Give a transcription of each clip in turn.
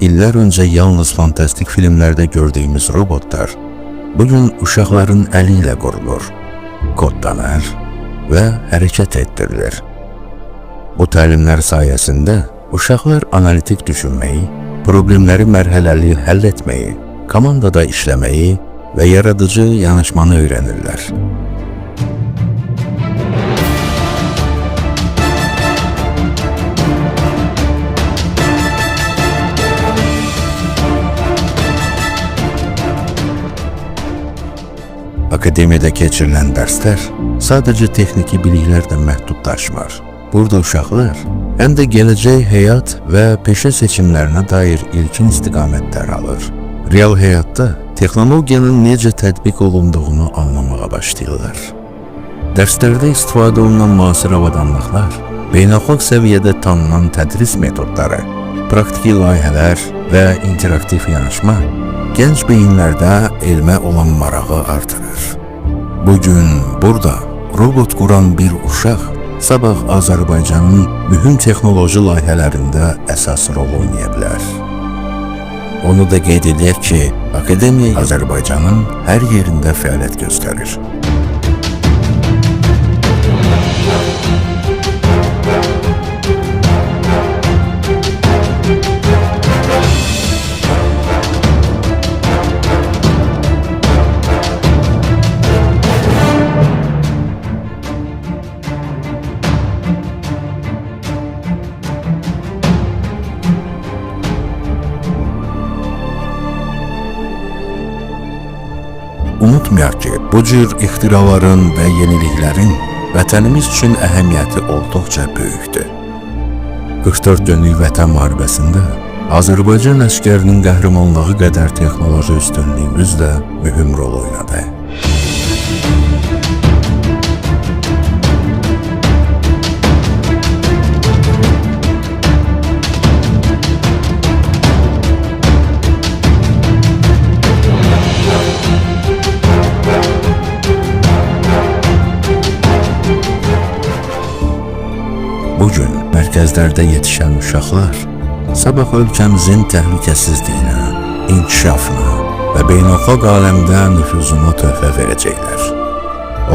İllər öncə yalnız fantastik filmlərdə gördüyümüz robotlar bugün uşaqların əli ilə qurulur, kodlanır və hərəkət etdirilir. Bu təlimlər sayəsində uşaqlar analitik düşünməyi, problemləri mərhələli həll etməyi, komandada işləməyi və yaradıcı yanaşmanı öyrənirlər. Akademiyada keçirilən dərslər sadəcə texniki biliklərlə məhdudlaşmır. Burada uşaqlar həm də gələcək həyat və peşə seçimlərinə dair ilkin istiqamətlər alır. Real həyatda texnologiyanın necə tətbiq olunduğunu anlamağa başlayırlar. Dərslərdə istifadə olunan müasir avadanlıqlar, beynəlxalq səviyyədə tanınan tədris metodları, praktiki layihələr və interaktiv yanaşma gənc beyinlərdə elmə olan marağı artırır. Bugün burada robot quran bir uşaq sabah Azərbaycanın mühüm texnoloji layihələrində əsas rol oynaya bilər. Onu da qeyd edək ki, Akademiya Azərbaycanın hər yerində fəaliyyət göstərir. Unutmayaq ki, bu cür ixtiraların və yeniliklərin vətənimiz üçün əhəmiyyəti olduqca böyükdür. 44 günlük vətən müharibəsində Azərbaycan əsgərinin qəhrəmanlığı qədər texnoloji üstünlüyümüz də mühüm rol oynadı. Bugün mərkəzlərdə yetişən uşaqlar sabah ölkəmizin təhlükəsizliyinə, inkişafına və beynəlxalq aləmdə nüfuzuna töhfə verəcəklər.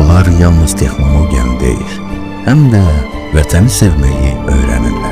Onlar yalnız texnologiyanı deyil, həm də vətəni sevməyi öyrənirlər.